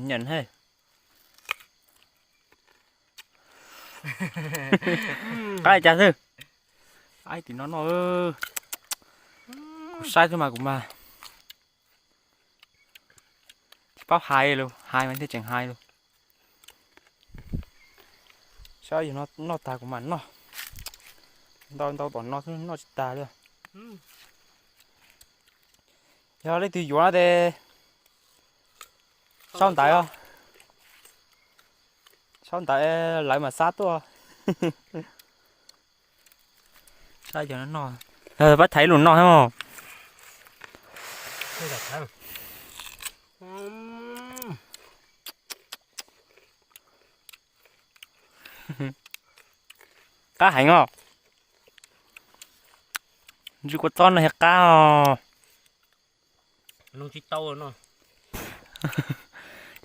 nhận hay cái chả thư ai thì nó sai thôi mà cũng mà bao hai luôn hai mấy thế chẳng hai luôn sao giờ nó ta của mình nó bọn nó ta luôn giờ lấy từ gió để sao tại không sao tại lại mà sát tôi sao giờ nó bắt thấy luôn nó thấy không Đây là thằng. cá hành không chỉ có con này cá Nó chỉ tàu rồi nó.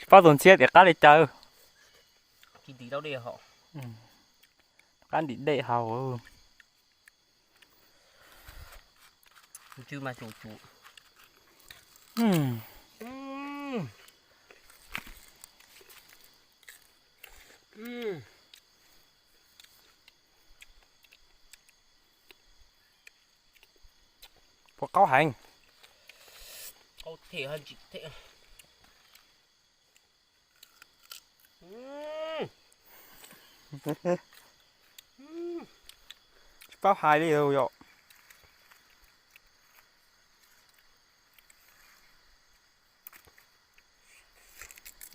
bao tuần xe để cá để chơi Chỉ tí tàu đi họ. cá đi để hào Chứ mà chủ. ừm có cáo hành Có thể hơn chị thể. bao hai đi đâu vậy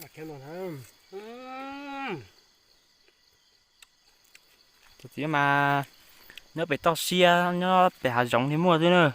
Mà kêu nó thơm. chỉ mà nó phải to xe nó phải hạt giống thì mua thế nữa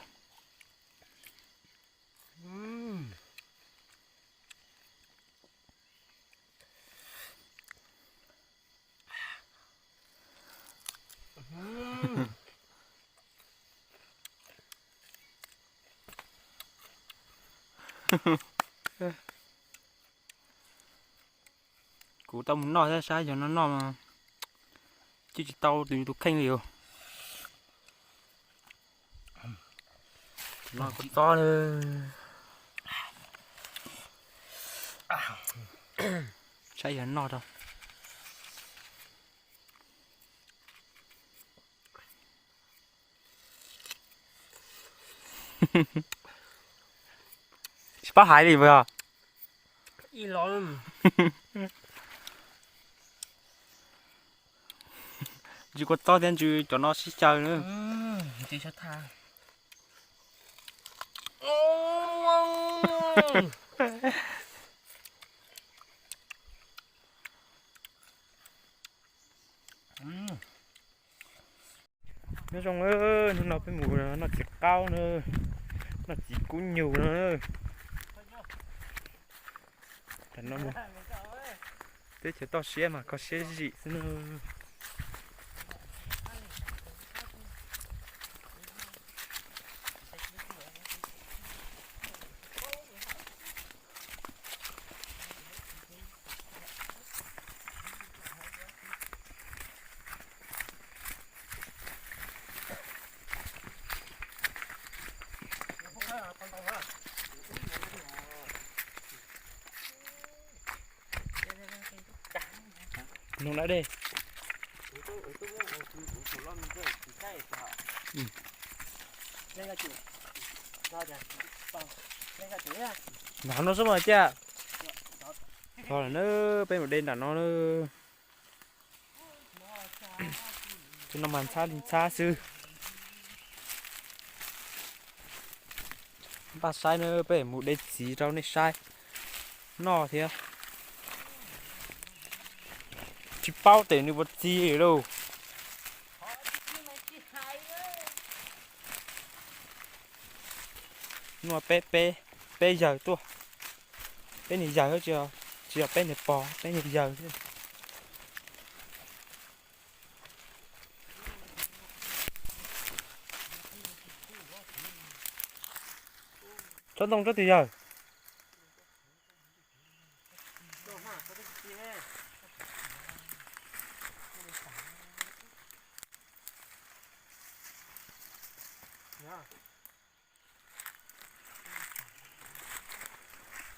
củ tao muốn no ra sai giờ nó no mà chứ chỉ tao từ tụi khanh liều nó có to nữa sai giờ nó no đâu bao hai đi vừa Y lắm. chỉ có to đến chứ cho nó xí chơi nữa Chỉ cho tha. nói chung ơi nó cái mùi nó chỉ cao nữa nó chỉ cũng nhiều nữa thành nó thế chỉ to xe mà có xe gì nữa nó đã đi nó số mà cha thôi là nó bên một đêm là nó cho nó màn xa sư ba sai nữa bên một đêm xí rau này sai nó thế chỉ bao tiền như vật gì ở đâu nó pe giờ tua pe này giờ hết chưa chỉ là pe này bò pe này giờ thôi cho tông cho thì giờ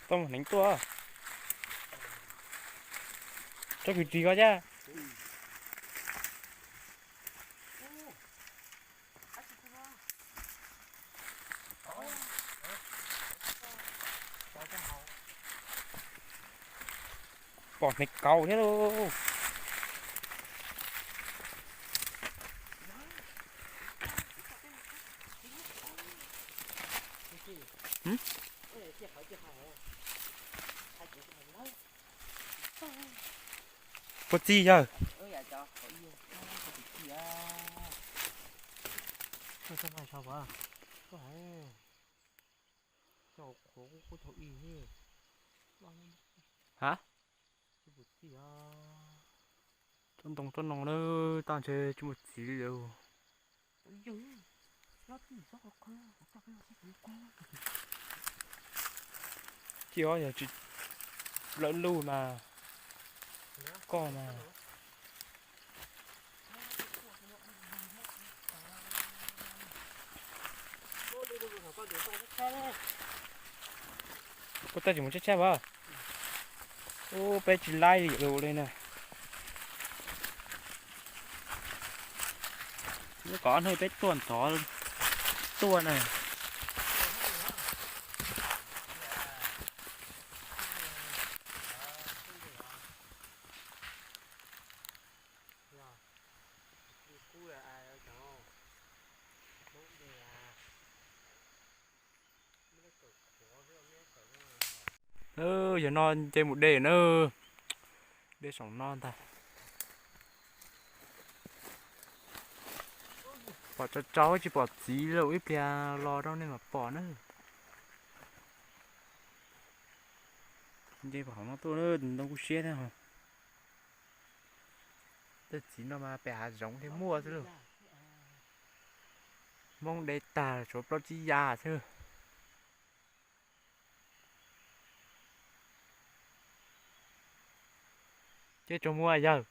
tông đánh tua cho vị trí coi nha. Bỏ này cầu thế luôn. Có gì giờ? sao phải sao vậy? Có phải cho khổ của thổ y nhỉ? Hả? Cái bút gì à? Trong nòng nữa tao chơi chung một xí đâu. Ôi giời, nó thì sao không? Sao cái nó không có? Chỉ có giờ chỉ lẫn lù mà. Có mà. Có tay chỉ muốn chết chết à? Ô, bé chỉ lai đi đồ đây nè. Nó có hơi bé tuần thó tuần này. Giờ non chơi một đề nữa. Đề sống non ta. Bỏ cho cháu chỉ bỏ tí lâu ít bia lo đâu nên mà bỏ nữa. Đây bỏ nó tôi nữa đâu có xe nữa hả? Tất chỉ nó mà bẻ giống thế mua chứ đâu. Mong để tà chỗ đó chỉ già chứ. Chứ cho mua giờ.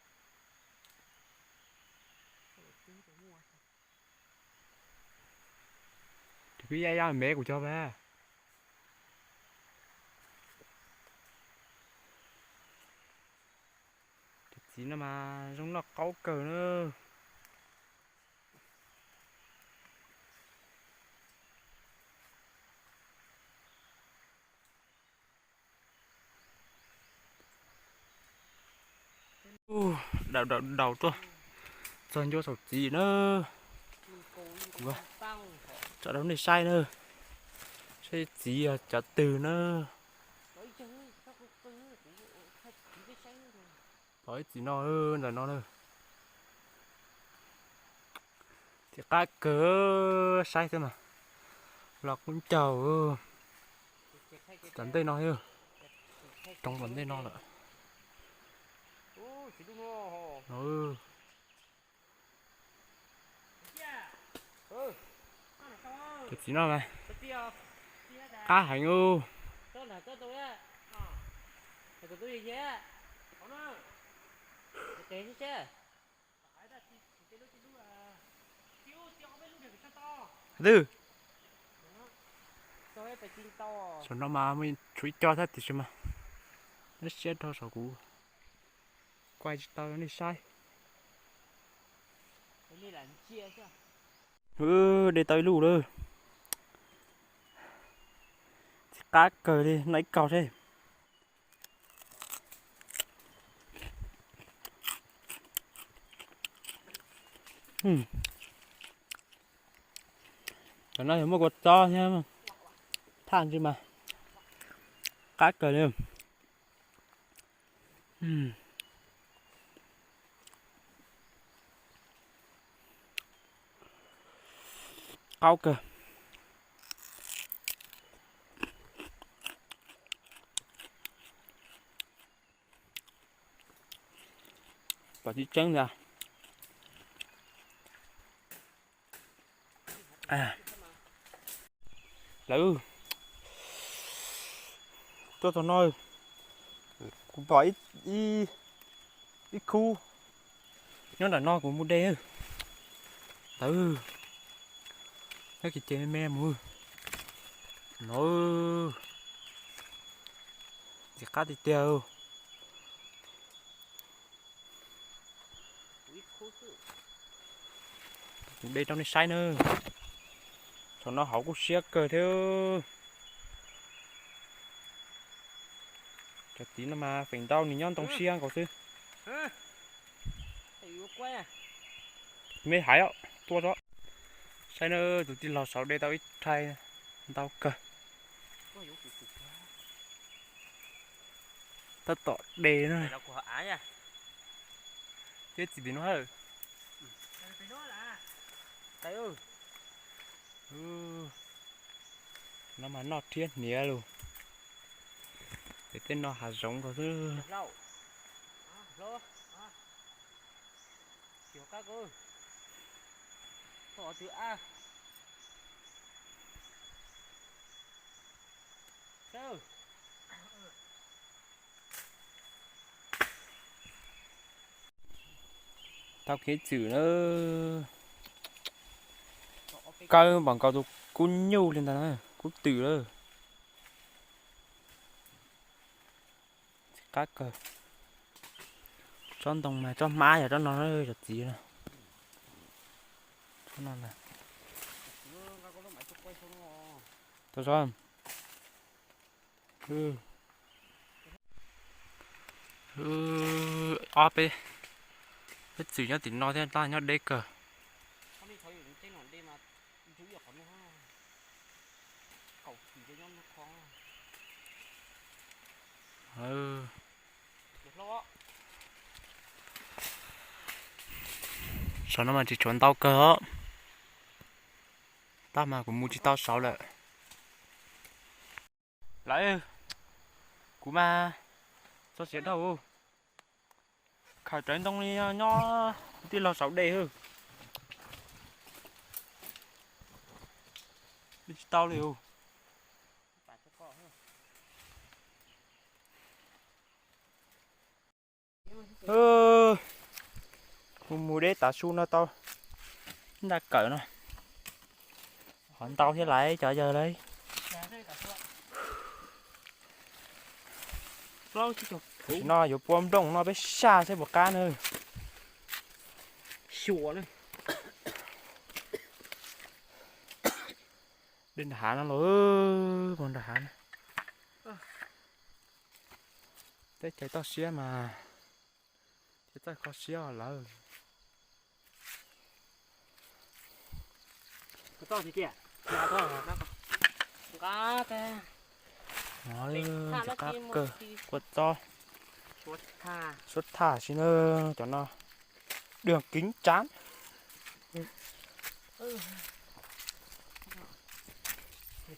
Thì cái da mẹ của cho ba. Chỉ nó mà giống nó cáu cờ nữa. Đầu tôi dần vô sầu gì nữa. Chợ đó này sai nữa. Sai gì à chợ từ nữa. Nói chỉ nó hơn là nó nữa. Thì cái cớ sai thôi mà. Lọc cũng chầu. Chẳng tay nó nữa. Trong vấn đề nó nữa. Ừ. Cái gì nó này? Cá hành ư. Tư. Sao nó mà mình truy cho thế thì sao mà. Nó chết thôi sao cũ. Quay cho tao nó sai. Để tao lù nữa. Cá cờ đi, lấy cầu thế. Cái này một quạt to nha. Than chứ mà. Cá cờ đi. Cao cờ. Bỏ tí trứng ra. À. Lỡ. Tôi tao nói. Cũng bỏ ít khu. Nó là no của một đê. Lỡ. Nó kì chơi mê mưa. Nó. Chỉ cá thì tiêu. đây trong này sai nữa cho nó hậu cũng xiết cờ theo cái tí nó mà phình đau thì nhon tông xiang cậu sư mê hải ạ tua đó sai nữa tụi tin lò sáu đây tao ít thay tao cờ tao tọt đề nữa là của ái à chết gì nó hả phải nói là tại ơi nó mà nó thiên nhé luôn cái tên nó hạt giống có thứ lâu lâu chiều các ơi tỏ chữ A sao tao cái chữ nó cao bằng cao tụ cún nhâu lên ta cún từ đó các cờ cho đồng mà cho mai ở đó nó hơi giật gì nè cho nó là tôi cho ốp đi cái chữ nhá tính nói thế ta nhá đây cờ không đi thấy những cái nón đây mà chú được còn nữa cậu chỉ cho nhau nó khó được lo sao nó mà chỉ chuẩn tao cờ tao mà cũng mua chỉ tao sáu lại lại cú mà sao xịt đâu khởi tránh tông đi nhỏ tí lo sáu đề hư đi tao liều mùa đấy tả su nó to đã cỡ nó hòn tao thế lại chờ giờ đây lo chứ chụp nó dù bom đông nó bé xa sẽ một cá nữa sủa lên đến hạ nó lỡ còn hạ thế chạy to xía mà chạy to khó xía lỡ to gì kìa nhà to hả nó cá ta nói cho cá cơ quật to tha xuất thả xin ơ cho nó đường kính chán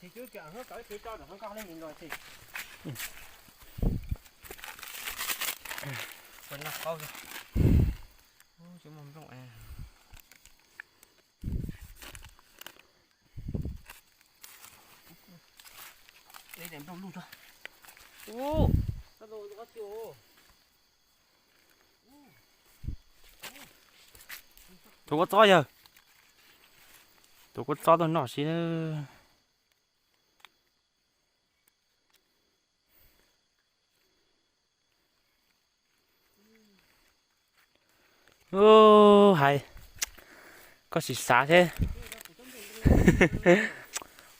thì trước giờ nó cởi thì cho được con lên nhìn rồi thì vẫn là câu rồi chứ mầm rộng à đây để đâu luôn cho ô sao rồi có chiều tôi có to giờ tôi có to tôi nhỏ xí ô hay có xì xả thế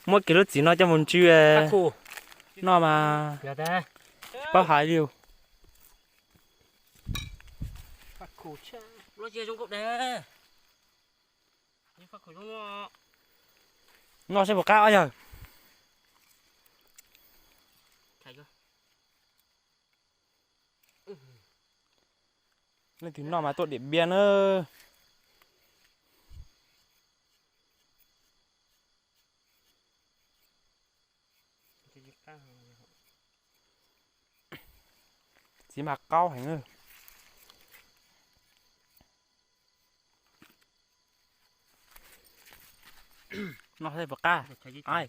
mỗi cái lúc chỉ nói cho một chữ nó mà bao hải liều phát khổ cha nó chia trong cốc đây phát khổ trong nó sẽ một cá ở giờ thầy cơ nên thì nó mà tôi điểm biên ơ chỉ mà cao hành ơ nó sẽ một cá ai